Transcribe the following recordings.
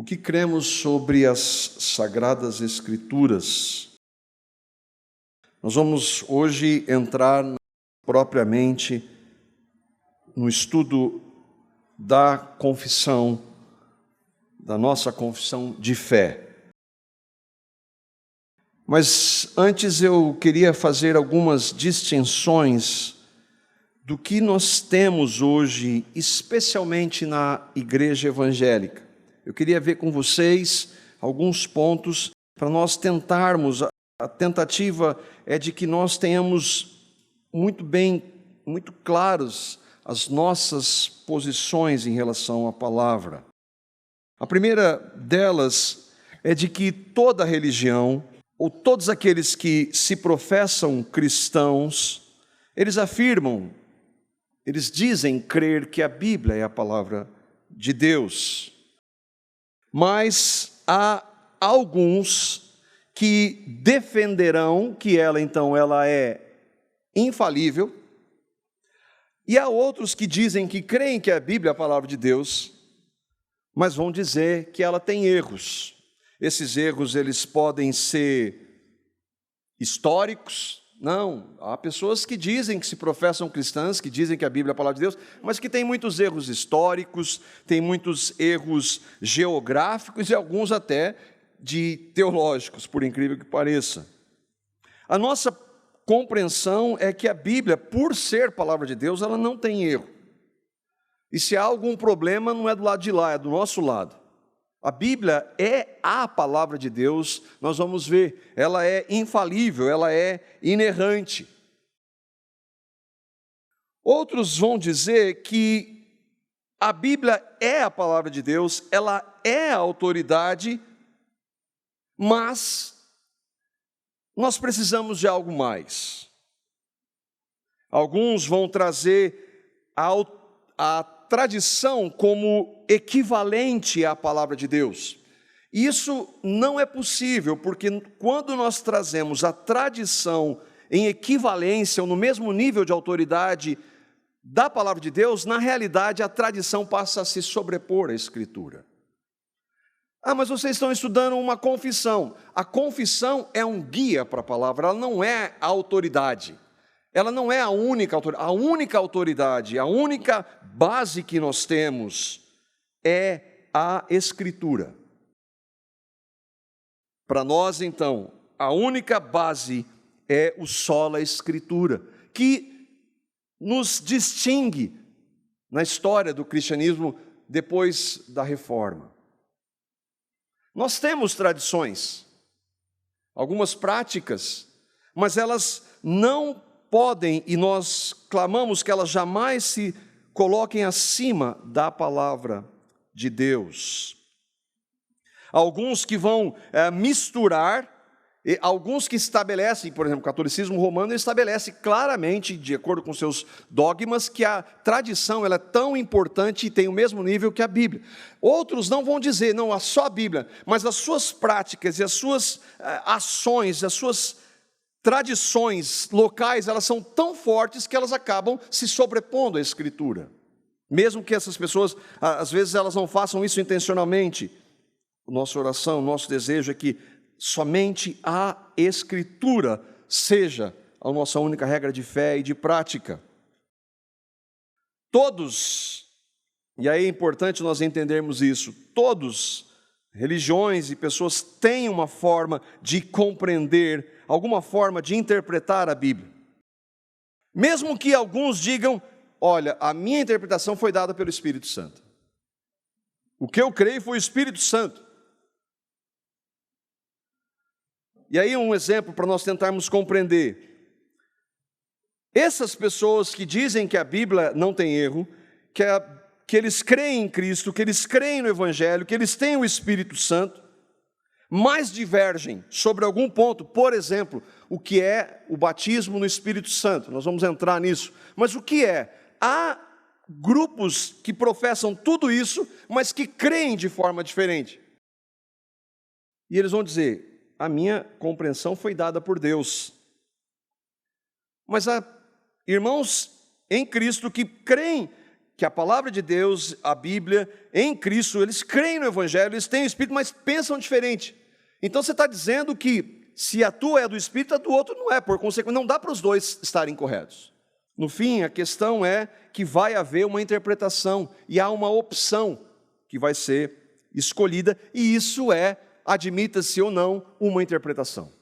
que cremos sobre as Sagradas Escrituras? Nós vamos hoje entrar propriamente no estudo da confissão, da nossa confissão de fé. Mas antes eu queria fazer algumas distinções do que nós temos hoje, especialmente na igreja evangélica. Eu queria ver com vocês alguns pontos para nós tentarmos. A tentativa é de que nós tenhamos muito claros as nossas posições em relação à palavra. A primeira delas é de que toda religião, ou todos aqueles que se professam cristãos, eles afirmam, eles dizem crer que a Bíblia é a palavra de Deus. Mas há alguns que defenderão que ela é infalível, e há outros que dizem que creem que a Bíblia é a palavra de Deus, mas vão dizer que ela tem erros. Esses erros, eles podem ser históricos. Não, há pessoas que dizem que se professam cristãs, que dizem que a Bíblia é a palavra de Deus, mas que tem muitos erros históricos, tem muitos erros geográficos e alguns até de teológicos, por incrível que pareça. A nossa compreensão é que a Bíblia, por ser palavra de Deus, ela não tem erro. E se há algum problema, não é do lado de lá, é do nosso lado. A Bíblia é a palavra de Deus, nós vamos ver, ela é infalível, ela é inerrante. Outros vão dizer que a Bíblia é a palavra de Deus, ela é a autoridade, mas nós precisamos de algo mais. Alguns vão trazer a tradição como equivalente à palavra de Deus. Isso não é possível, porque quando nós trazemos a tradição em equivalência ou no mesmo nível de autoridade da palavra de Deus, na realidade a tradição passa a se sobrepor à Escritura. Mas vocês estão estudando uma confissão. A confissão é um guia para a palavra, ela não é a autoridade. Ela não é a única autoridade. A única autoridade, a única base que nós temos é a Escritura. Para nós, então, a única base é o sola Escritura, que nos distingue na história do cristianismo depois da Reforma. Nós temos tradições, algumas práticas, mas elas não podem, e nós clamamos que elas jamais se coloquem acima da palavra de Deus. Alguns que vão misturar, alguns que estabelecem, por exemplo, o catolicismo romano estabelece claramente, de acordo com seus dogmas, que a tradição ela é tão importante e tem o mesmo nível que a Bíblia. Outros não vão dizer, não, só a Bíblia, mas as suas práticas e as suas ações, as suas tradições locais, elas são tão fortes que elas acabam se sobrepondo à Escritura. Mesmo que essas pessoas, às vezes, elas não façam isso intencionalmente. Nossa oração, nosso desejo é que somente a Escritura seja a nossa única regra de fé e de prática. Todos, e aí é importante nós entendermos isso, todos, religiões e pessoas têm uma forma de compreender, alguma forma de interpretar a Bíblia. Mesmo que alguns digam, olha, a minha interpretação foi dada pelo Espírito Santo. O que eu creio foi o Espírito Santo. E aí um exemplo para nós tentarmos compreender. Essas pessoas que dizem que a Bíblia não tem erro, que eles creem em Cristo, que eles creem no Evangelho, que eles têm o Espírito Santo, mas divergem sobre algum ponto, por exemplo, o que é o batismo no Espírito Santo. Nós vamos entrar nisso. Mas o que é? Há grupos que professam tudo isso, mas que creem de forma diferente. E eles vão dizer, a minha compreensão foi dada por Deus. Mas há irmãos em Cristo que creem que a palavra de Deus, a Bíblia, em Cristo, eles creem no Evangelho, eles têm o Espírito, mas pensam diferente. Então você está dizendo que se a tua é do Espírito, a do outro não é, por consequência, não dá para os dois estarem corretos. No fim, a questão é que vai haver uma interpretação e há uma opção que vai ser escolhida, e isso é, admita-se ou não, uma interpretação.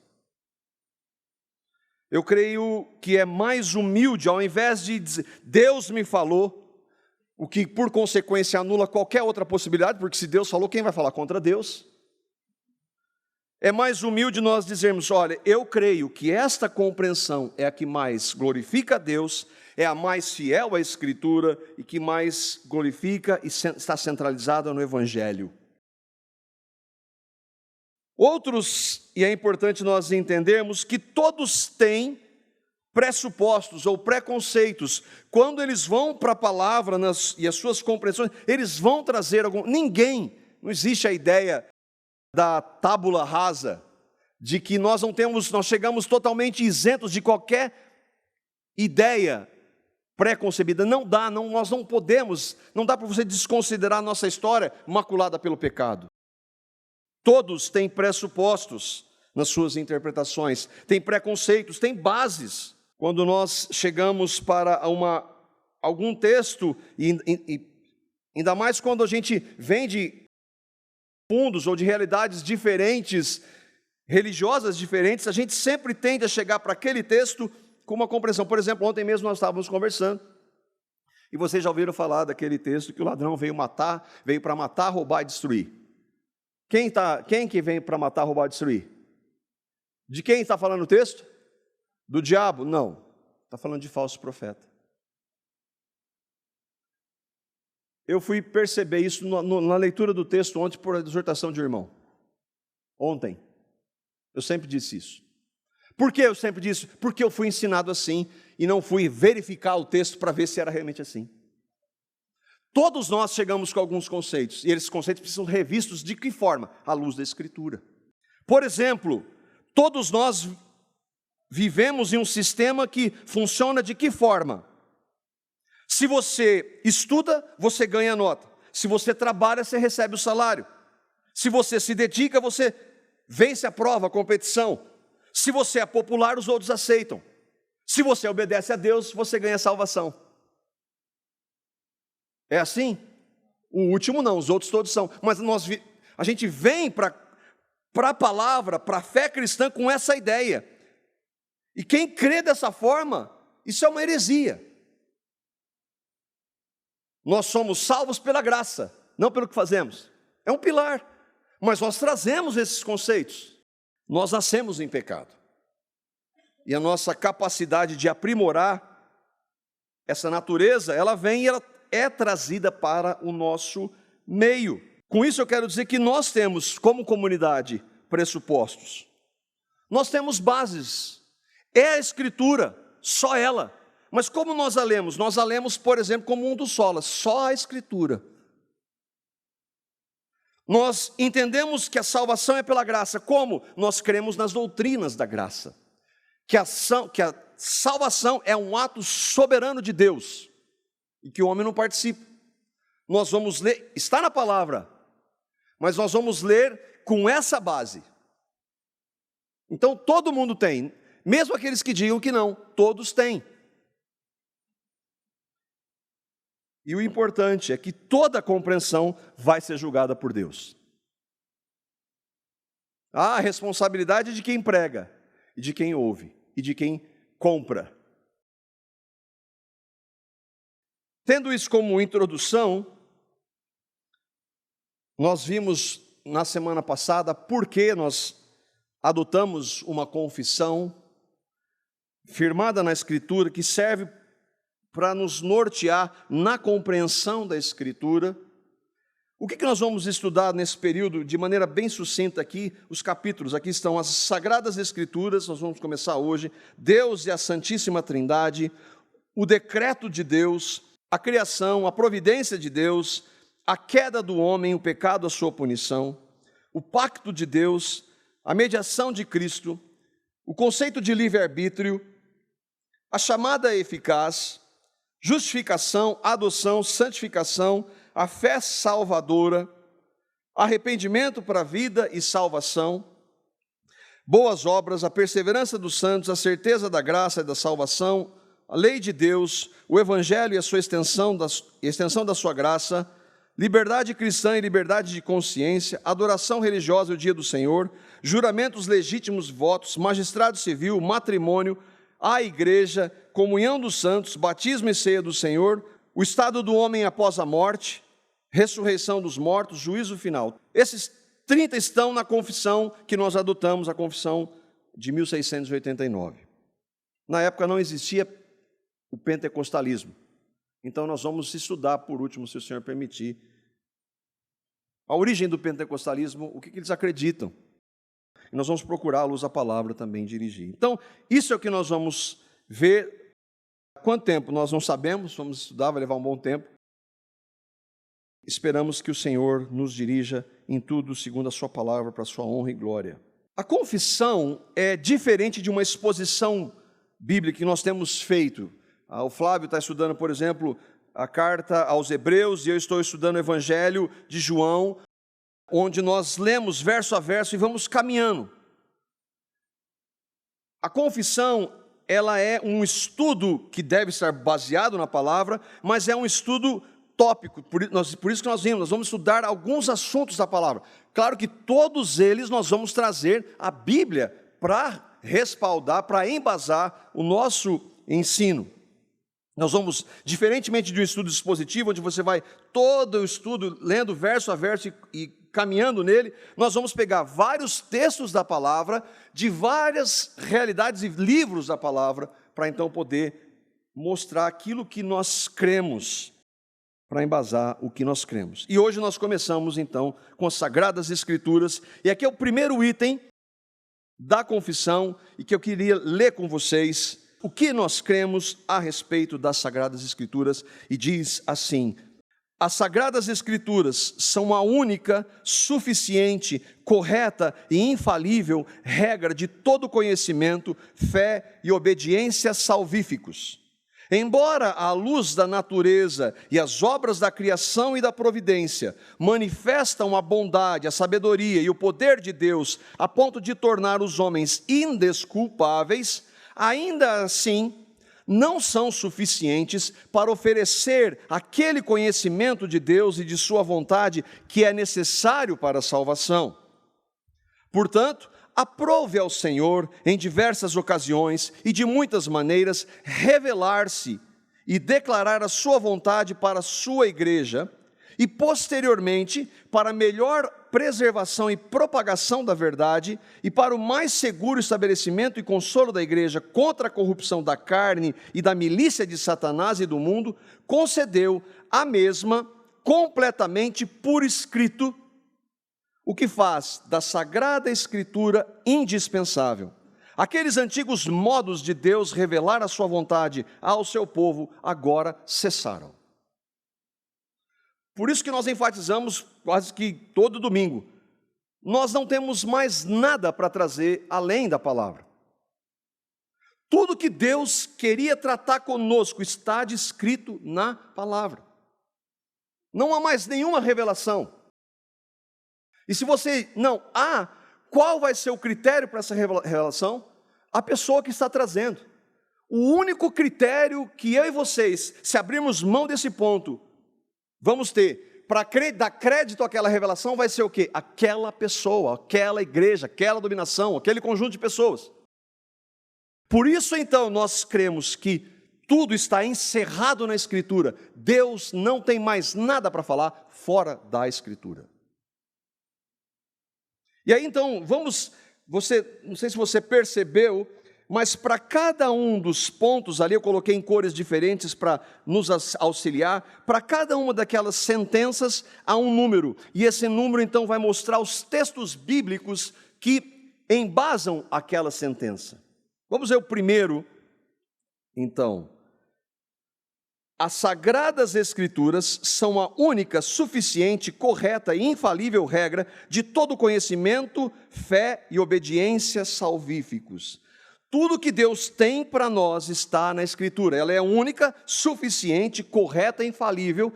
Eu creio que é mais humilde, ao invés de dizer, Deus me falou, o que por consequência anula qualquer outra possibilidade, porque se Deus falou, quem vai falar contra Deus? É mais humilde nós dizermos, olha, eu creio que esta compreensão é a que mais glorifica a Deus, é a mais fiel à Escritura e que mais glorifica e está centralizada no Evangelho. Outros, e é importante nós entendermos que todos têm pressupostos ou preconceitos. Quando eles vão para a palavra e as suas compreensões, eles vão trazer algum... Ninguém, não existe a ideia da tábula rasa, de que nós chegamos totalmente isentos de qualquer ideia pré-concebida. Não dá, nós não podemos, não dá para você desconsiderar a nossa história maculada pelo pecado. Todos têm pressupostos nas suas interpretações, têm preconceitos, têm bases. Quando nós chegamos para algum texto, e ainda mais quando a gente vem de fundos ou de realidades diferentes, religiosas diferentes, a gente sempre tende a chegar para aquele texto com uma compreensão. Por exemplo, ontem mesmo nós estávamos conversando, e vocês já ouviram falar daquele texto que o ladrão veio para matar, roubar e destruir. Quem que vem para matar, roubar e destruir? De quem está falando o texto? Do diabo? Não, está falando de falso profeta. Eu fui perceber isso na leitura do texto ontem por exortação de um irmão. Ontem. Eu sempre disse isso. Por que eu sempre disse? Porque eu fui ensinado assim e não fui verificar o texto para ver se era realmente assim. Todos nós chegamos com alguns conceitos, e esses conceitos precisam ser revistos de que forma? À luz da Escritura. Por exemplo, todos nós vivemos em um sistema que funciona de que forma? Se você estuda, você ganha nota. Se você trabalha, você recebe o salário. Se você se dedica, você vence a prova, a competição. Se você é popular, os outros aceitam. Se você obedece a Deus, você ganha salvação. É assim? O último não, os outros todos são. Mas a gente vem para a palavra, para a fé cristã com essa ideia. E quem crê dessa forma, isso é uma heresia. Nós somos salvos pela graça, não pelo que fazemos. É um pilar. Mas nós trazemos esses conceitos. Nós nascemos em pecado. E a nossa capacidade de aprimorar essa natureza, ela vem e ela é trazida para o nosso meio. Com isso eu quero dizer que nós temos, como comunidade, pressupostos. Nós temos bases. É a Escritura, só ela. Mas como nós a lemos? Nós a lemos, por exemplo, como um dos solas, só a Escritura. Nós entendemos que a salvação é pela graça. Como? Nós cremos nas doutrinas da graça. Que a salvação é um ato soberano de Deus. E que o homem não participa. Nós vamos ler, está na palavra, mas nós vamos ler com essa base. Então todo mundo tem, mesmo aqueles que digam que não, todos têm. E o importante é que toda compreensão vai ser julgada por Deus. Há a responsabilidade de quem prega, e de quem ouve, e de quem compra. Tendo isso como introdução, nós vimos na semana passada por que nós adotamos uma confissão firmada na Escritura que serve para nos nortear na compreensão da Escritura. O que nós vamos estudar nesse período de maneira bem sucinta aqui? Os capítulos, aqui estão as Sagradas Escrituras, nós vamos começar hoje, Deus e a Santíssima Trindade, o decreto de Deus, a criação, a providência de Deus, a queda do homem, o pecado, a sua punição, o pacto de Deus, a mediação de Cristo, o conceito de livre-arbítrio, a chamada eficaz, justificação, adoção, santificação, a fé salvadora, arrependimento para a vida e salvação, boas obras, a perseverança dos santos, a certeza da graça e da salvação, a lei de Deus, o evangelho e a sua extensão da sua graça, liberdade cristã e liberdade de consciência, adoração religiosa e o dia do Senhor, juramentos legítimos, votos, magistrado civil, matrimônio, a igreja, comunhão dos santos, batismo e ceia do Senhor, o estado do homem após a morte, ressurreição dos mortos, juízo final. Esses 30 estão na confissão que nós adotamos, a confissão de 1689. Na época não existia o pentecostalismo. Então nós vamos estudar, por último, se o Senhor permitir, a origem do pentecostalismo, o que eles acreditam. E nós vamos procurar, à luz da palavra, também dirigir. Então, isso é o que nós vamos ver. Quanto tempo? Nós não sabemos, vamos estudar, vai levar um bom tempo. Esperamos que o Senhor nos dirija em tudo, segundo a sua palavra, para a sua honra e glória. A confissão é diferente de uma exposição bíblica que nós temos feito. O Flávio está estudando, por exemplo, a carta aos Hebreus, e eu estou estudando o Evangelho de João, onde nós lemos verso a verso e vamos caminhando. A confissão, ela é um estudo que deve estar baseado na palavra, mas é um estudo tópico, por isso que nós vamos estudar alguns assuntos da palavra. Claro que todos eles nós vamos trazer a Bíblia para respaldar, para embasar o nosso ensino. Nós vamos, diferentemente de um estudo expositivo, onde você vai todo o estudo lendo verso a verso e caminhando nele, nós vamos pegar vários textos da palavra, de várias realidades e livros da palavra, para então poder mostrar aquilo que nós cremos, para embasar o que nós cremos. E hoje nós começamos então com as Sagradas Escrituras, e aqui é o primeiro item da confissão, e que eu queria ler com vocês o que nós cremos a respeito das Sagradas Escrituras, e diz assim: as Sagradas Escrituras são a única, suficiente, correta e infalível regra de todo conhecimento, fé e obediência salvíficos. Embora a luz da natureza e as obras da criação e da providência manifestam a bondade, a sabedoria e o poder de Deus a ponto de tornar os homens indesculpáveis, ainda assim não são suficientes para oferecer aquele conhecimento de Deus e de sua vontade que é necessário para a salvação. Portanto, aprove ao Senhor, em diversas ocasiões e de muitas maneiras, revelar-se e declarar a sua vontade para a sua igreja, e posteriormente, para melhor preservação e propagação da verdade, e para o mais seguro estabelecimento e consolo da igreja contra a corrupção da carne e da milícia de Satanás e do mundo, concedeu a mesma completamente por escrito, o que faz da Sagrada Escritura indispensável. Aqueles antigos modos de Deus revelar a sua vontade ao seu povo agora cessaram. Por isso que nós enfatizamos quase que todo domingo, nós não temos mais nada para trazer além da palavra. Tudo que Deus queria tratar conosco está descrito na palavra. Não há mais nenhuma revelação. E se você não há, qual vai ser o critério para essa revelação? A pessoa que está trazendo. O único critério que eu e vocês, se abrirmos mão desse ponto, vamos ter, para dar crédito àquela revelação, vai ser o quê? Aquela pessoa, aquela igreja, aquela dominação, aquele conjunto de pessoas. Por isso, então, nós cremos que tudo está encerrado na Escritura. Deus não tem mais nada para falar fora da Escritura. E aí, então, não sei se você percebeu, mas para cada um dos pontos ali, eu coloquei em cores diferentes para nos auxiliar, para cada uma daquelas sentenças há um número, e esse número então vai mostrar os textos bíblicos que embasam aquela sentença. Vamos ver o primeiro, então. As Sagradas Escrituras são a única, suficiente, correta e infalível regra de todo conhecimento, fé e obediência salvíficos. Tudo que Deus tem para nós está na Escritura. Ela é única, suficiente, correta e infalível,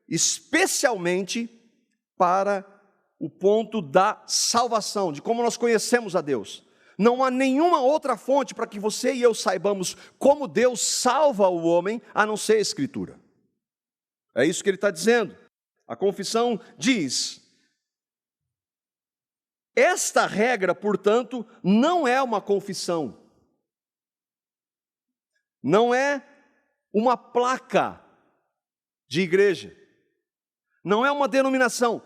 especialmente para o ponto da salvação, de como nós conhecemos a Deus. Não há nenhuma outra fonte para que você e eu saibamos como Deus salva o homem, a não ser a Escritura. É isso que ele está dizendo. A confissão diz: esta regra, portanto, não é uma confissão. Não é uma placa de igreja. Não é uma denominação.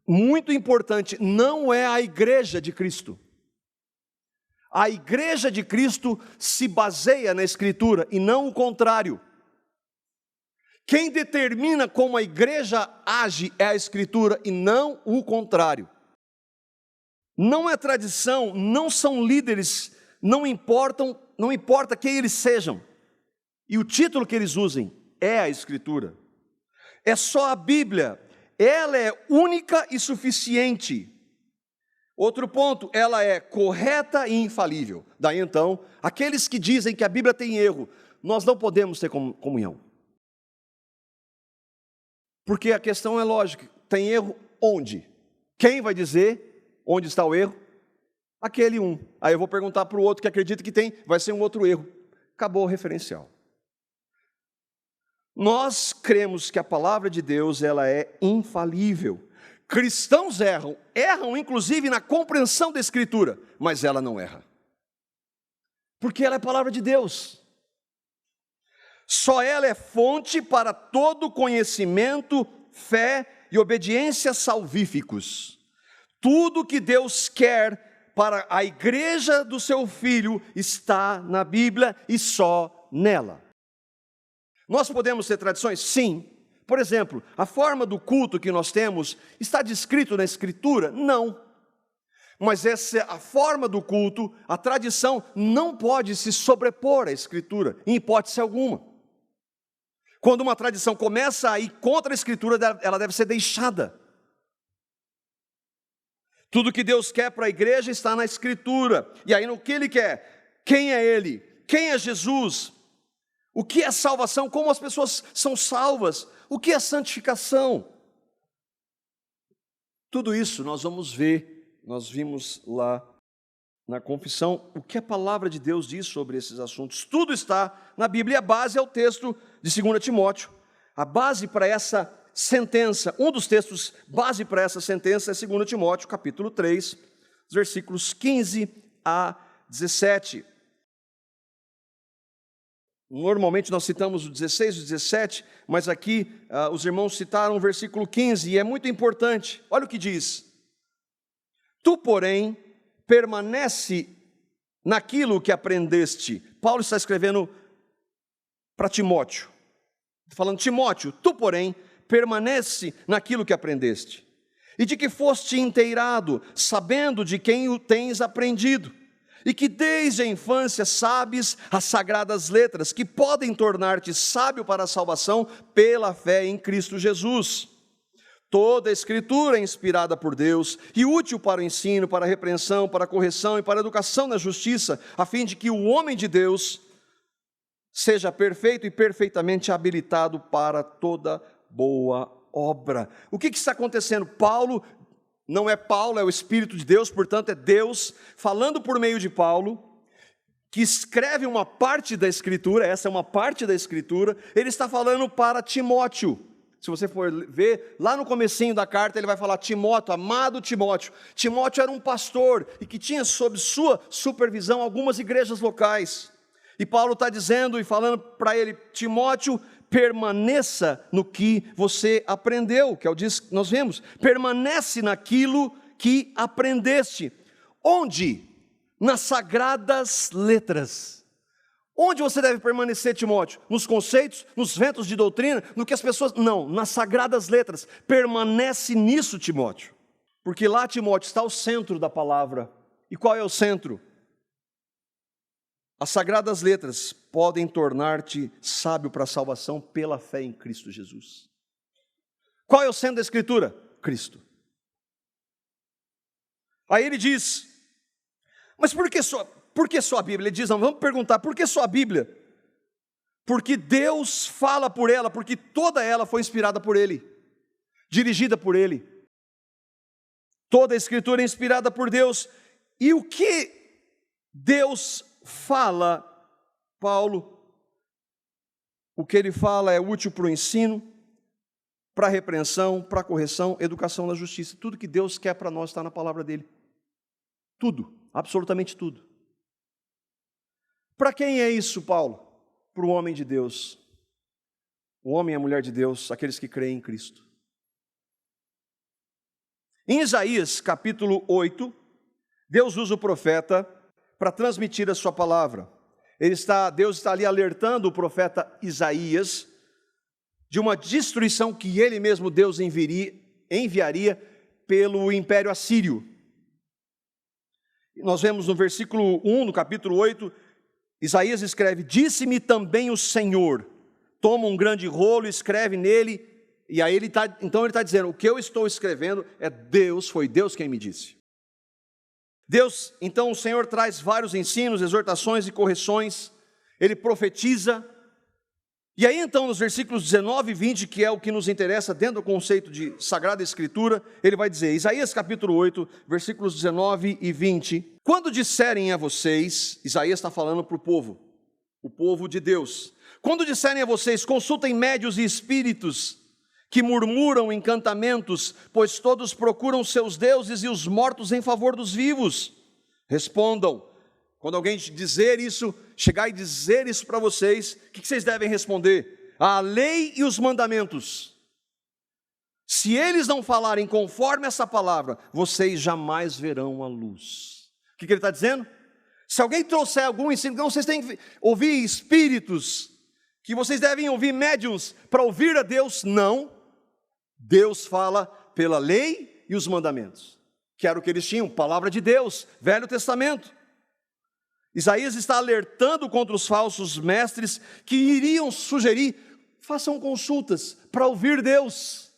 Muito importante, não é a igreja de Cristo. A igreja de Cristo se baseia na Escritura e não o contrário. Quem determina como a igreja age é a Escritura e não o contrário. Não é tradição, não são líderes, não importa quem eles sejam. E o título que eles usem é a Escritura. É só a Bíblia. Ela é única e suficiente. Outro ponto, ela é correta e infalível. Daí então, aqueles que dizem que a Bíblia tem erro, nós não podemos ter comunhão. Porque a questão é lógica, tem erro onde? Quem vai dizer onde está o erro? Aquele um. Aí eu vou perguntar para o outro que acredita que tem, vai ser um outro erro. Acabou o referencial. Nós cremos que a palavra de Deus ela é infalível. Cristãos erram inclusive na compreensão da Escritura, mas ela não erra. Porque ela é a palavra de Deus. Só ela é fonte para todo conhecimento, fé e obediência salvíficos. Tudo que Deus quer para a igreja do seu Filho está na Bíblia e só nela. Nós podemos ter tradições? Sim. Por exemplo, a forma do culto que nós temos está descrito na Escritura? Não. Mas essa a forma do culto, a tradição não pode se sobrepor à Escritura, em hipótese alguma. Quando uma tradição começa a ir contra a Escritura, ela deve ser deixada. Tudo que Deus quer para a igreja está na Escritura. E aí no que Ele quer? Quem é Ele? Quem é Jesus? O que é salvação? Como as pessoas são salvas? O que é santificação? Tudo isso nós vamos ver, nós vimos lá na confissão, o que a palavra de Deus diz sobre esses assuntos. Tudo está na Bíblia, a base é o texto de 2 Timóteo. A base para essa sentença, um dos textos base para essa sentença é 2 Timóteo, capítulo 3, versículos 15 a 17. Normalmente nós citamos o 16 e o 17, mas aqui os irmãos citaram o versículo 15, e é muito importante. Olha o que diz: tu, porém, permanece naquilo que aprendeste. Paulo está escrevendo para Timóteo, falando: Timóteo, tu, porém, permanece naquilo que aprendeste, e de que foste inteirado, sabendo de quem o tens aprendido, e que desde a infância sabes as sagradas letras, que podem tornar-te sábio para a salvação pela fé em Cristo Jesus. Toda a Escritura é inspirada por Deus e útil para o ensino, para a repreensão, para a correção e para a educação na justiça, a fim de que o homem de Deus seja perfeito e perfeitamente habilitado para toda boa obra. O que está acontecendo? Paulo, não é Paulo, é o Espírito de Deus, portanto é Deus falando por meio de Paulo, que escreve uma parte da Escritura, essa é uma parte da Escritura, ele está falando para Timóteo. Se você for ver, lá no comecinho da carta ele vai falar: Timóteo, amado Timóteo. Timóteo era um pastor e que tinha sob sua supervisão algumas igrejas locais. E Paulo está dizendo e falando para ele: Timóteo, permaneça no que você aprendeu, que é o que nós vemos. Permanece naquilo que aprendeste. Onde? Nas sagradas letras. Onde você deve permanecer, Timóteo? Nos conceitos, nos ventos de doutrina, no que as pessoas... Não, nas sagradas letras. Permanece nisso, Timóteo. Porque lá, Timóteo, está o centro da palavra. E qual é o centro? As sagradas letras podem tornar-te sábio para a salvação pela fé em Cristo Jesus. Qual é o centro da Escritura? Cristo. Aí ele diz: mas por que só... Por que só a Bíblia? Ele diz, não, vamos perguntar, por que só a Bíblia? Porque Deus fala por ela, porque toda ela foi inspirada por Ele, dirigida por Ele. Toda a Escritura é inspirada por Deus. E o que Deus fala, Paulo, o que Ele fala é útil para o ensino, para a repreensão, para a correção, educação na justiça. Tudo que Deus quer para nós está na palavra dEle. Tudo, absolutamente tudo. Para quem é isso, Paulo? Para o homem de Deus, o homem e a mulher de Deus, aqueles que creem em Cristo. Em Isaías capítulo 8, Deus usa o profeta para transmitir a sua palavra. Deus está ali alertando o profeta Isaías de uma destruição que ele mesmo, Deus, enviaria pelo Império Assírio. Nós vemos no versículo 1, no capítulo 8, Isaías escreve, disse-me também o Senhor, toma um grande rolo, escreve nele, e aí ele está dizendo, o que eu estou escrevendo é Deus, foi Deus quem me disse. Deus, então o Senhor traz vários ensinos, exortações e correções, ele profetiza, e aí então nos versículos 19 e 20, que é o que nos interessa dentro do conceito de Sagrada Escritura, ele vai dizer, Isaías capítulo 8, versículos 19 e 20, quando disserem a vocês, Isaías está falando para o povo de Deus, quando disserem a vocês, consultem médios e espíritos, que murmuram encantamentos, pois todos procuram seus deuses e os mortos em favor dos vivos, respondam, quando alguém dizer isso, chegar e dizer isso para vocês, o que vocês devem responder? A lei e os mandamentos. Se eles não falarem conforme essa palavra, vocês jamais verão a luz. O que ele está dizendo? Se alguém trouxer algum ensino, então vocês têm que ouvir espíritos, que vocês devem ouvir médiuns para ouvir a Deus, não. Deus fala pela lei e os mandamentos, que era o que eles tinham, palavra de Deus, Velho Testamento. Isaías está alertando contra os falsos mestres que iriam sugerir, façam consultas para ouvir Deus.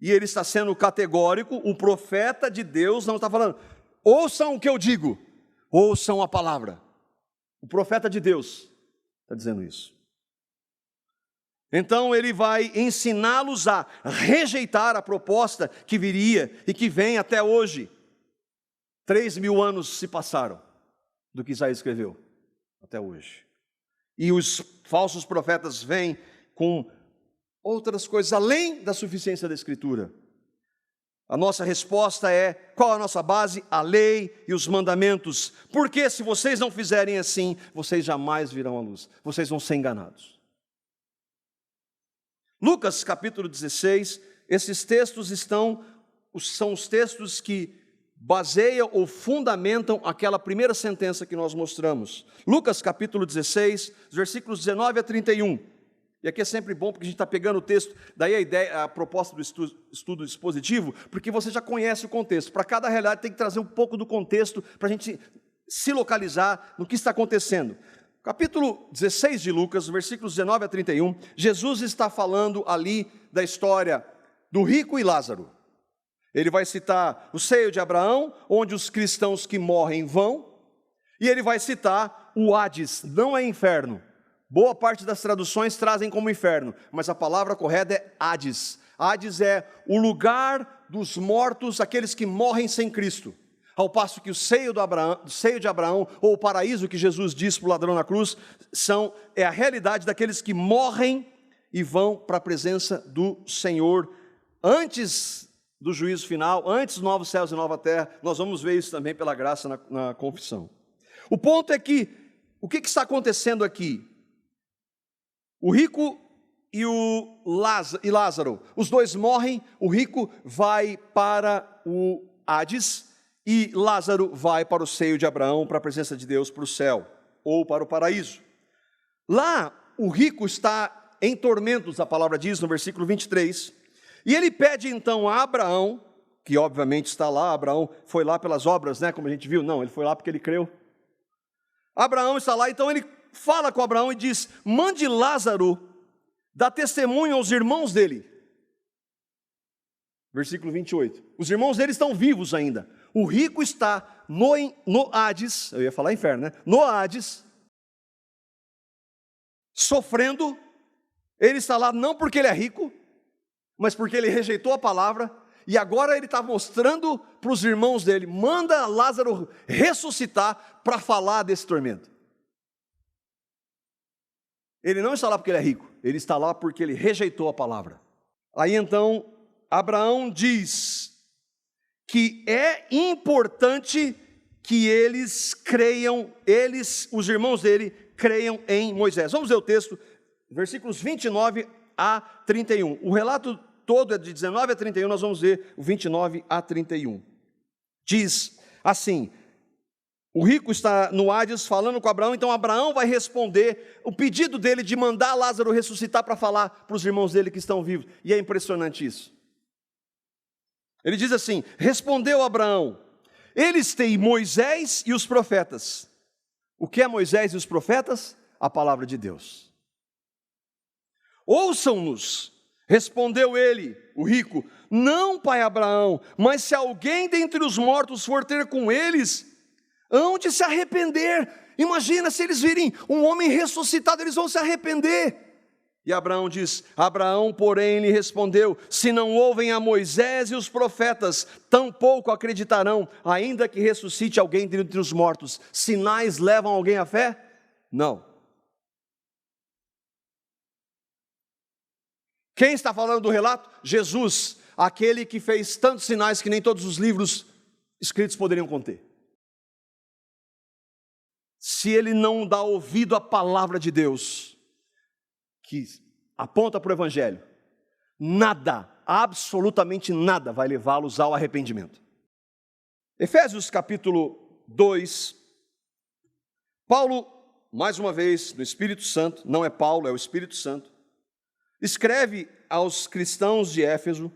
E ele está sendo categórico, o profeta de Deus não está falando, ouçam o que eu digo, ouçam a palavra. O profeta de Deus está dizendo isso. Então ele vai ensiná-los a rejeitar a proposta que viria e que vem até hoje. 3.000 anos se passaram do que Isaías escreveu até hoje. E os falsos profetas vêm com outras coisas além da suficiência da Escritura. A nossa resposta é, qual a nossa base? A lei e os mandamentos. Porque se vocês não fizerem assim, vocês jamais virão a luz. Vocês vão ser enganados. Lucas capítulo 16, esses textos são os textos que baseiam ou fundamentam aquela primeira sentença que nós mostramos. Lucas capítulo 16, versículos 19 a 31. E aqui é sempre bom porque a gente está pegando o texto, daí a proposta do estudo expositivo, porque você já conhece o contexto. Para cada realidade tem que trazer um pouco do contexto para a gente se localizar no que está acontecendo. Capítulo 16 de Lucas, versículos 19 a 31, Jesus está falando ali da história do rico e Lázaro. Ele vai citar o seio de Abraão, onde os cristãos que morrem vão, e ele vai citar o Hades, não é inferno. Boa parte das traduções trazem como inferno, mas a palavra correta é Hades. Hades é o lugar dos mortos, aqueles que morrem sem Cristo. Ao passo que o seio de Abraão, ou o paraíso que Jesus disse para o ladrão na cruz, é a realidade daqueles que morrem e vão para a presença do Senhor antes do juízo final, antes dos novos céus e nova terra. Nós vamos ver isso também pela graça na confissão. O ponto é que, o que está acontecendo aqui? O rico e Lázaro, os dois morrem, o rico vai para o Hades, e Lázaro vai para o seio de Abraão, para a presença de Deus, para o céu, ou para o paraíso. Lá, o rico está em tormentos, a palavra diz no versículo 23, e ele pede então a Abraão, que obviamente está lá, Abraão foi lá pelas obras, né, como a gente viu, não, ele foi lá porque ele creu. Abraão está lá, então ele fala com Abraão e diz, mande Lázaro dar testemunho aos irmãos dele. Versículo 28, os irmãos dele estão vivos ainda. O rico está no Hades, eu ia falar inferno, né? No Hades, sofrendo. Ele está lá não porque ele é rico, mas porque ele rejeitou a palavra, e agora ele está mostrando para os irmãos dele, manda Lázaro ressuscitar para falar desse tormento. Ele não está lá porque ele é rico, ele está lá porque ele rejeitou a palavra. Aí então, Abraão diz que é importante que eles creiam, os irmãos dele, creiam em Moisés. Vamos ler o texto, versículos 29 a 31. O relato todo é de 19 a 31, nós vamos ver o 29 a 31. Diz assim: o rico está no Hades falando com Abraão, então Abraão vai responder o pedido dele de mandar Lázaro ressuscitar para falar para os irmãos dele que estão vivos. E é impressionante isso. Ele diz assim: respondeu Abraão, eles têm Moisés e os profetas. O que é Moisés e os profetas? A palavra de Deus. Ouçam-nos, respondeu ele, o rico, não, pai Abraão, mas se alguém dentre os mortos for ter com eles, hão de se arrepender. Imagina se eles virem um homem ressuscitado, eles vão se arrepender. E Abraão diz, Abraão, porém, lhe respondeu, se não ouvem a Moisés e os profetas, tampouco acreditarão, ainda que ressuscite alguém dentre os mortos. Sinais levam alguém à fé? Não. Quem está falando do relato? Jesus, aquele que fez tantos sinais que nem todos os livros escritos poderiam conter. Se ele não dá ouvido à palavra de Deus, que aponta para o Evangelho, nada, absolutamente nada vai levá-los ao arrependimento. Efésios capítulo 2, Paulo, mais uma vez, no Espírito Santo, não é Paulo, é o Espírito Santo, escreve aos cristãos de Éfeso,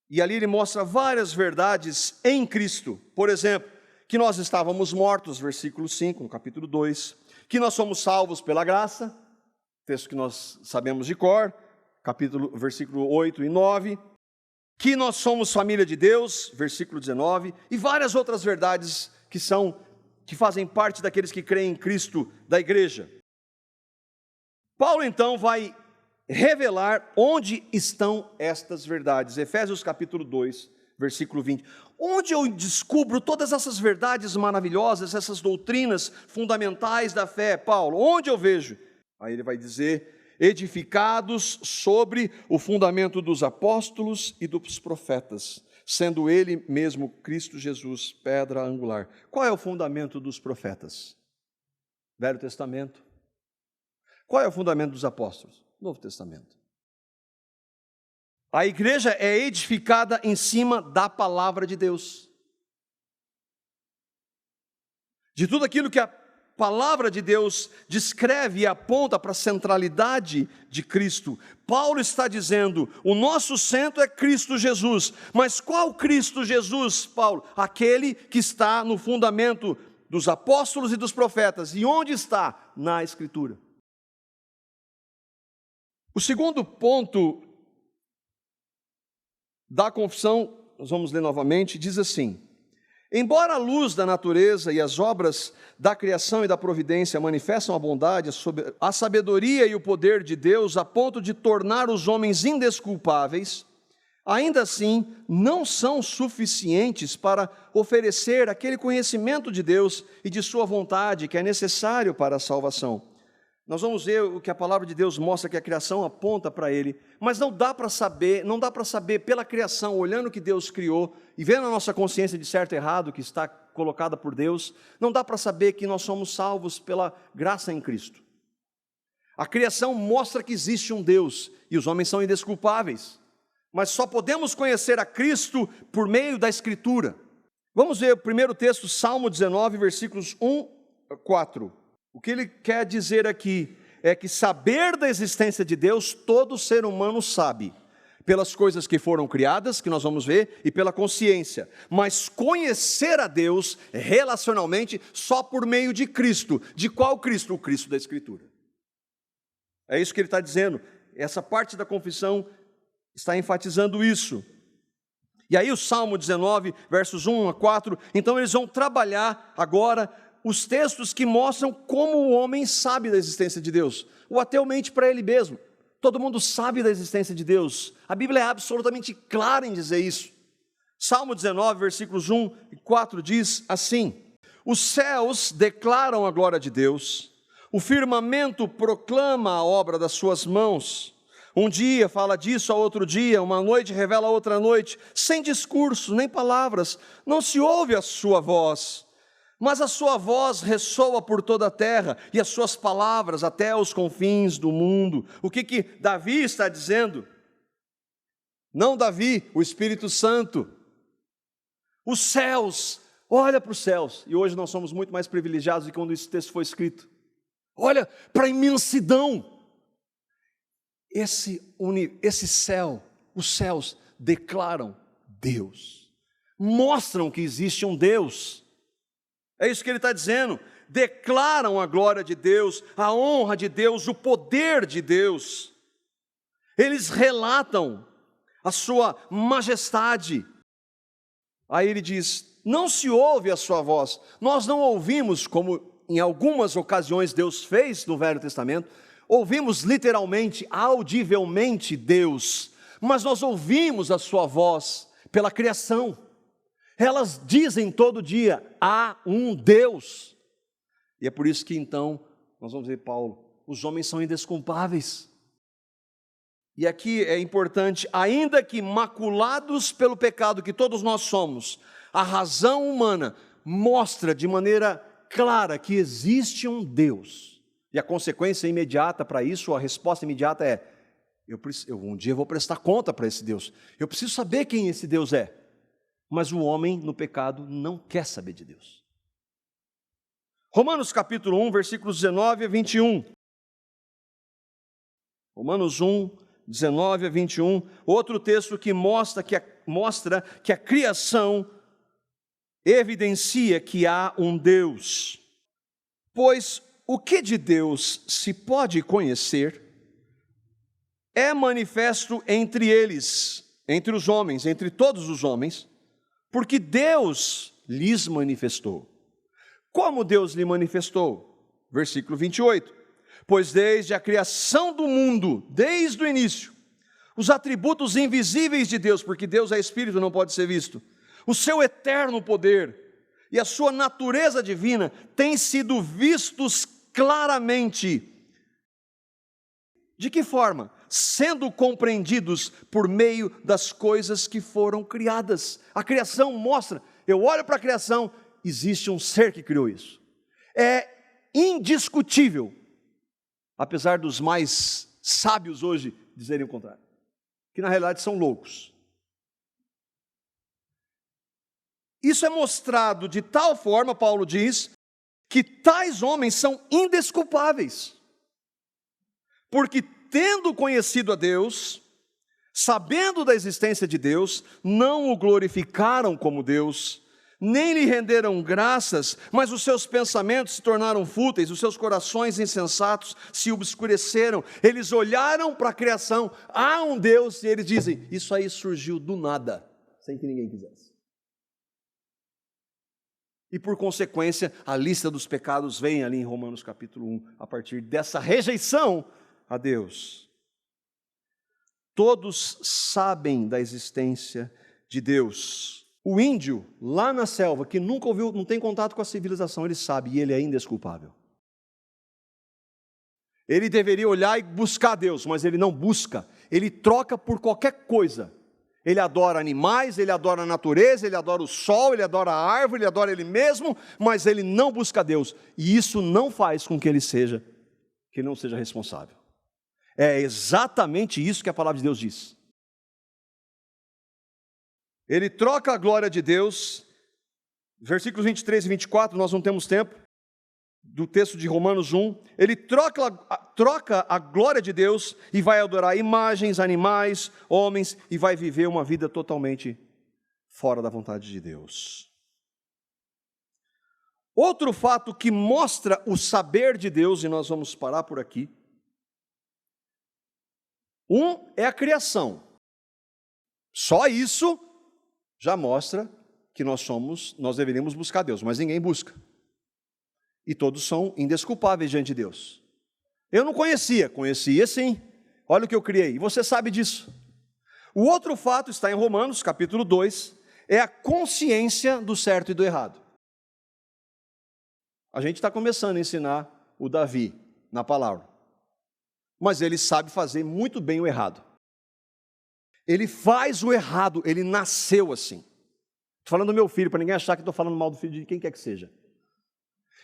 e ali ele mostra várias verdades em Cristo. Por exemplo, que nós estávamos mortos, versículo 5, no capítulo 2, que nós somos salvos pela graça, texto que nós sabemos de cor, versículo 8 e 9, que nós somos família de Deus, versículo 19, e várias outras verdades que fazem parte daqueles que creem em Cristo da igreja. Paulo então vai revelar onde estão estas verdades. Efésios capítulo 2, versículo 20. Onde eu descubro todas essas verdades maravilhosas, essas doutrinas fundamentais da fé, Paulo? Onde eu vejo? Aí ele vai dizer, edificados sobre o fundamento dos apóstolos e dos profetas, sendo ele mesmo Cristo Jesus, pedra angular. Qual é o fundamento dos profetas? Velho Testamento. Qual é o fundamento dos apóstolos? Novo Testamento. A igreja é edificada em cima da palavra de Deus. De tudo aquilo que a palavra de Deus descreve e aponta para a centralidade de Cristo. Paulo está dizendo, o nosso centro é Cristo Jesus. Mas qual Cristo Jesus, Paulo? Aquele que está no fundamento dos apóstolos e dos profetas. E onde está? Na Escritura. O segundo ponto da confissão, nós vamos ler novamente, diz assim: embora a luz da natureza e as obras da criação e da providência manifestam a bondade, a sabedoria e o poder de Deus a ponto de tornar os homens indesculpáveis, ainda assim não são suficientes para oferecer aquele conhecimento de Deus e de sua vontade que é necessário para a salvação. Nós vamos ver o que a palavra de Deus mostra que a criação aponta para ele, mas não dá para saber pela criação, olhando o que Deus criou e vendo a nossa consciência de certo e errado que está colocada por Deus, não dá para saber que nós somos salvos pela graça em Cristo. A criação mostra que existe um Deus e os homens são indesculpáveis, mas só podemos conhecer a Cristo por meio da Escritura. Vamos ver o primeiro texto, Salmo 19, versículos 1 a 4. O que ele quer dizer aqui é que saber da existência de Deus, todo ser humano sabe, pelas coisas que foram criadas, que nós vamos ver, e pela consciência. Mas conhecer a Deus relacionalmente só por meio de Cristo. De qual Cristo? O Cristo da Escritura. É isso que ele está dizendo. Essa parte da confissão está enfatizando isso. E aí o Salmo 19, versos 1 a 4, então eles vão trabalhar agora os textos que mostram como o homem sabe da existência de Deus. O ateu mente para ele mesmo. Todo mundo sabe da existência de Deus. A Bíblia é absolutamente clara em dizer isso. Salmo 19, versículos 1 e 4 diz assim: os céus declaram a glória de Deus, o firmamento proclama a obra das suas mãos. Um dia fala disso a outro dia, uma noite revela a outra noite, sem discurso nem palavras, não se ouve a sua voz, mas a sua voz ressoa por toda a terra e as suas palavras até os confins do mundo. O que Davi está dizendo? Não Davi, o Espírito Santo. Os céus, olha para os céus, e hoje nós somos muito mais privilegiados do que quando esse texto foi escrito. Olha para a imensidão. Esse céu, os céus declaram Deus, mostram que existe um Deus. É isso que ele está dizendo. Declaram a glória de Deus, a honra de Deus, o poder de Deus. Eles relatam a sua majestade. Aí ele diz: não se ouve a sua voz. Nós não ouvimos, como em algumas ocasiões Deus fez no Velho Testamento, ouvimos literalmente, audivelmente Deus, mas nós ouvimos a sua voz pela criação. Elas dizem todo dia: há um Deus. E é por isso que então, nós vamos ver Paulo, os homens são indesculpáveis. E aqui é importante, ainda que maculados pelo pecado que todos nós somos, a razão humana mostra de maneira clara que existe um Deus. E a consequência imediata para isso, a resposta imediata é: eu um dia vou prestar conta para esse Deus. Eu preciso saber quem esse Deus é. Mas o homem no pecado não quer saber de Deus. Romanos capítulo 1, versículos 19 a 21. Romanos 1, 19 a 21. Outro texto que mostra que a criação evidencia que há um Deus. Pois o que de Deus se pode conhecer é manifesto entre eles, entre os homens, entre todos os homens, porque Deus lhes manifestou. Como Deus lhe manifestou? Versículo 28. Pois desde a criação do mundo, desde o início, os atributos invisíveis de Deus, porque Deus é Espírito, não pode ser visto, o seu eterno poder e a sua natureza divina têm sido vistos claramente. De que forma? Sendo compreendidos por meio das coisas que foram criadas. A criação mostra, eu olho para a criação, existe um ser que criou isso. É indiscutível, apesar dos mais sábios hoje dizerem o contrário, que na realidade são loucos. Isso é mostrado de tal forma, Paulo diz, que tais homens são indesculpáveis, porque tendo conhecido a Deus, sabendo da existência de Deus, não o glorificaram como Deus, nem lhe renderam graças, mas os seus pensamentos se tornaram fúteis, os seus corações insensatos se obscureceram. Eles olharam para a criação, há um Deus, e eles dizem: isso aí surgiu do nada, sem que ninguém quisesse. E por consequência, a lista dos pecados vem ali em Romanos capítulo 1, a partir dessa rejeição a Deus. Todos sabem da existência de Deus. O índio, lá na selva, que nunca ouviu, não tem contato com a civilização, ele sabe, e ele é indesculpável. Ele deveria olhar e buscar Deus, mas ele não busca, ele troca por qualquer coisa. Ele adora animais, ele adora a natureza, ele adora o sol, ele adora a árvore, ele adora ele mesmo, mas ele não busca Deus. E isso não faz com que ele não seja responsável. É exatamente isso que a palavra de Deus diz. Ele troca a glória de Deus, versículos 23 e 24, nós não temos tempo, do texto de Romanos 1, ele troca a glória de Deus e vai adorar imagens, animais, homens, e vai viver uma vida totalmente fora da vontade de Deus. Outro fato que mostra o saber de Deus, e nós vamos parar por aqui, é a criação. Só isso já mostra que nós deveríamos buscar Deus, mas ninguém busca. E todos são indesculpáveis diante de Deus. Eu não conhecia sim. Olha o que eu criei, e você sabe disso. O outro fato está em Romanos, capítulo 2, é a consciência do certo e do errado. A gente está começando a ensinar o Davi na palavra, mas ele sabe fazer muito bem o errado. Ele faz o errado, ele nasceu assim. Estou falando do meu filho, para ninguém achar que estou falando mal do filho de quem quer que seja.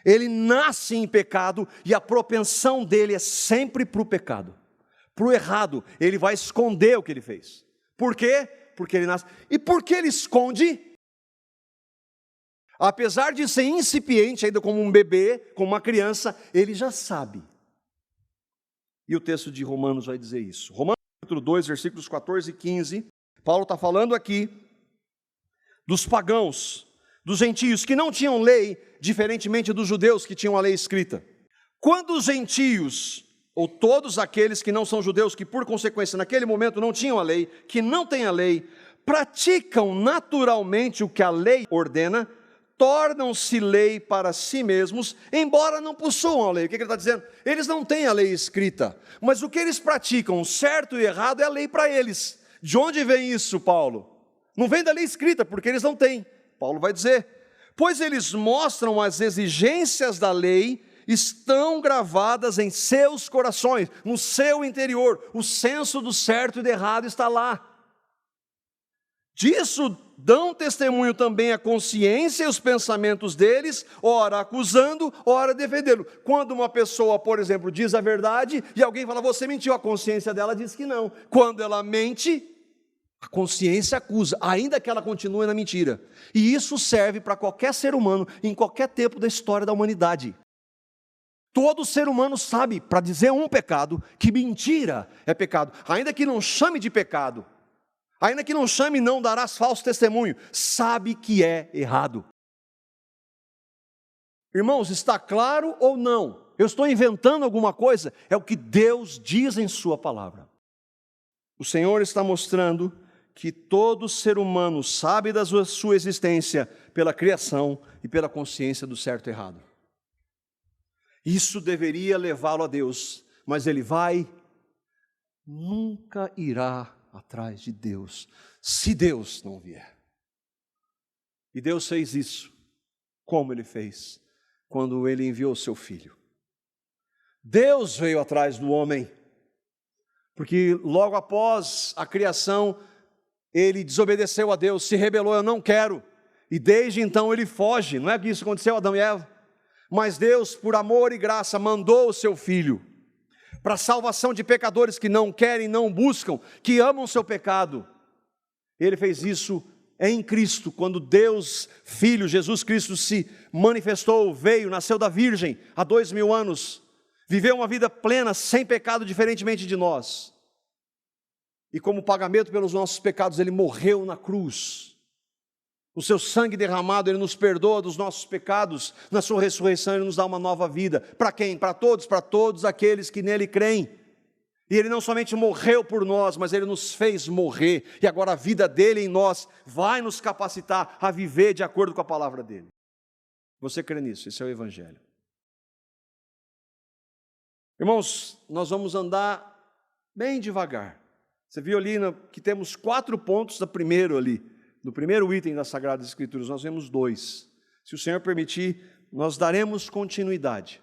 Ele nasce em pecado e a propensão dele é sempre para o pecado. Para o errado, ele vai esconder o que ele fez. Por quê? Porque ele nasce. E por que ele esconde? Apesar de ser incipiente, ainda como um bebê, como uma criança, ele já sabe. E o texto de Romanos vai dizer isso. Romanos capítulo 2, versículos 14 e 15, Paulo está falando aqui dos pagãos, dos gentios, que não tinham lei, diferentemente dos judeus que tinham a lei escrita. Quando os gentios, ou todos aqueles que não são judeus, que por consequência naquele momento não tinham a lei, que não têm a lei, praticam naturalmente o que a lei ordena, tornam-se lei para si mesmos, embora não possuam a lei. O que ele está dizendo? Eles não têm a lei escrita, mas o que eles praticam, certo e errado, é a lei para eles. De onde vem isso, Paulo? Não vem da lei escrita, porque eles não têm. Paulo vai dizer, pois eles mostram as exigências da lei, estão gravadas em seus corações, no seu interior, o senso do certo e do errado está lá. Disso dão testemunho também a consciência e os pensamentos deles, ora acusando, ora defendendo. Quando uma pessoa, por exemplo, diz a verdade e alguém fala, você mentiu, a consciência dela diz que não. Quando ela mente, a consciência acusa, ainda que ela continue na mentira. E isso serve para qualquer ser humano, em qualquer tempo da história da humanidade. Todo ser humano sabe, para dizer um pecado, que mentira é pecado, ainda que não chame de pecado. Ainda que não chame, não darás falso testemunho, sabe que é errado. Irmãos, está claro ou não? Eu estou inventando alguma coisa? É o que Deus diz em sua palavra. O Senhor está mostrando que todo ser humano sabe da sua existência pela criação e pela consciência do certo e errado. Isso deveria levá-lo a Deus, mas ele nunca irá atrás de Deus, se Deus não vier. E Deus fez isso, como Ele fez, quando Ele enviou o seu Filho. Deus veio atrás do homem, porque logo após a criação, ele desobedeceu a Deus, se rebelou, eu não quero, e desde então ele foge. Não é que isso aconteceu a Adão e Eva, mas Deus, por amor e graça, mandou o seu Filho, para a salvação de pecadores que não querem, não buscam, que amam o seu pecado. Ele fez isso em Cristo, quando Deus, Filho, Jesus Cristo se manifestou, veio, nasceu da Virgem há 2000 anos, viveu uma vida plena, sem pecado, diferentemente de nós. E como pagamento pelos nossos pecados, Ele morreu na cruz. O seu sangue derramado, Ele nos perdoa dos nossos pecados. Na sua ressurreição, Ele nos dá uma nova vida. Para quem? Para todos aqueles que nele creem. E Ele não somente morreu por nós, mas Ele nos fez morrer. E agora a vida dEle em nós vai nos capacitar a viver de acordo com a palavra dEle. Você crê nisso? Esse é o Evangelho. Irmãos, nós vamos andar bem devagar. Você viu ali que temos 4 pontos do primeiro item das Sagradas Escrituras, nós vemos 2. Se o Senhor permitir, nós daremos continuidade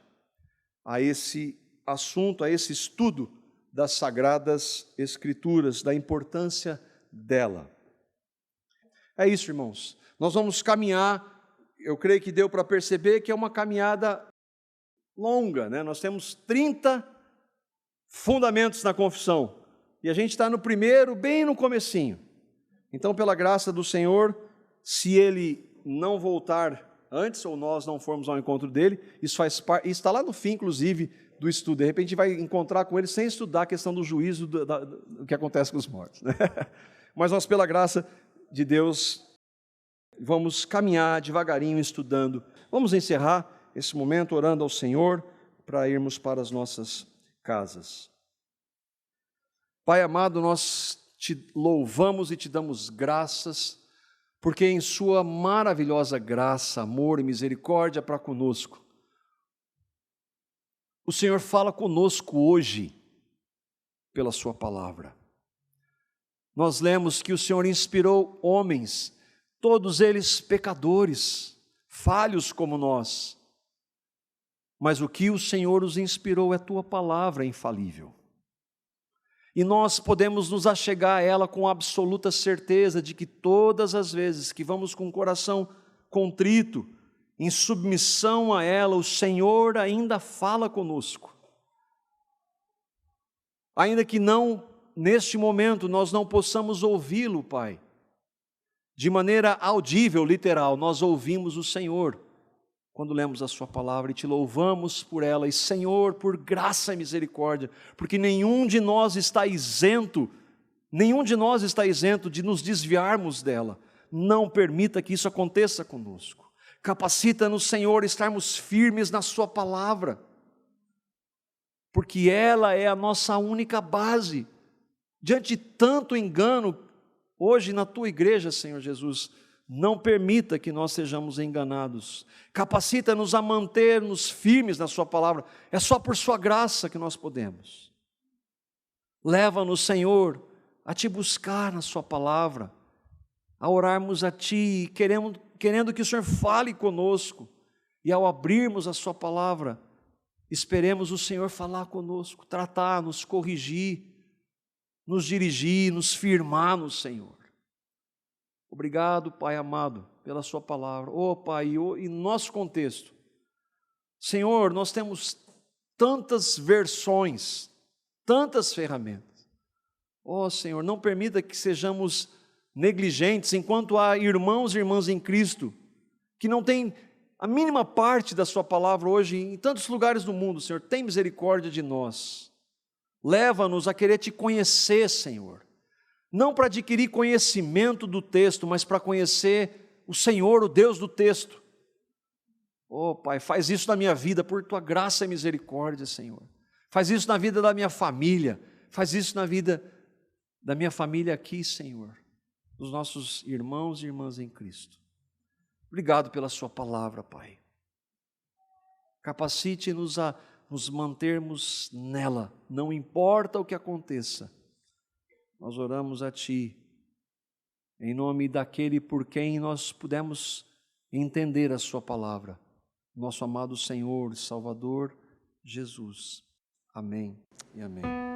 a esse assunto, a esse estudo das Sagradas Escrituras, da importância dela. É isso, irmãos. Nós vamos caminhar, eu creio que deu para perceber que é uma caminhada longa, né? Nós temos 30 fundamentos na confissão, e a gente está no primeiro, bem no comecinho. Então, pela graça do Senhor, se Ele não voltar antes, ou nós não formos ao encontro dEle, isso faz parte, isso está lá no fim, inclusive, do estudo. De repente, vai encontrar com Ele sem estudar a questão do juízo, do que acontece com os mortos, né? Mas nós, pela graça de Deus, vamos caminhar devagarinho, estudando. Vamos encerrar esse momento orando ao Senhor, para irmos para as nossas casas. Pai amado, nós te louvamos e te damos graças porque em sua maravilhosa graça, amor e misericórdia para conosco, o Senhor fala conosco hoje pela sua palavra. Nós lemos que o Senhor inspirou homens, todos eles pecadores, falhos como nós, mas o que o Senhor os inspirou é a tua palavra infalível. E nós podemos nos achegar a ela com absoluta certeza de que todas as vezes que vamos com o coração contrito, em submissão a ela, o Senhor ainda fala conosco. Ainda que não, neste momento, nós não possamos ouvi-lo, Pai. De maneira audível, literal, nós ouvimos o Senhor quando lemos a sua palavra e te louvamos por ela. E Senhor, por graça e misericórdia, porque nenhum de nós está isento de nos desviarmos dela. Não permita que isso aconteça conosco. Capacita-nos, Senhor, a estarmos firmes na sua palavra, porque ela é a nossa única base. Diante de tanto engano, hoje na tua igreja, Senhor Jesus, não permita que nós sejamos enganados. Capacita-nos a manter-nos firmes na sua palavra. É só por sua graça que nós podemos. Leva-nos, Senhor, a te buscar na sua palavra, a orarmos a ti, querendo que o Senhor fale conosco. E ao abrirmos a sua palavra, esperemos o Senhor falar conosco, tratar, nos corrigir, nos dirigir, nos firmar no Senhor. Obrigado, Pai amado, pela sua palavra. Pai, e no nosso contexto, Senhor, nós temos tantas versões, tantas ferramentas. Senhor, não permita que sejamos negligentes enquanto há irmãos e irmãs em Cristo que não têm a mínima parte da sua palavra hoje em tantos lugares do mundo. Senhor, tem misericórdia de nós. Leva-nos a querer te conhecer, Senhor. Não para adquirir conhecimento do texto, mas para conhecer o Senhor, o Deus do texto. Pai, faz isso na minha vida, por tua graça e misericórdia, Senhor. Faz isso na vida da minha família, faz isso na vida da minha família aqui, Senhor, dos nossos irmãos e irmãs em Cristo. Obrigado pela sua palavra, Pai. Capacite-nos a nos mantermos nela, não importa o que aconteça. Nós oramos a Ti, em nome daquele por quem nós pudemos entender a Sua palavra, nosso amado Senhor e Salvador, Jesus. Amém e amém.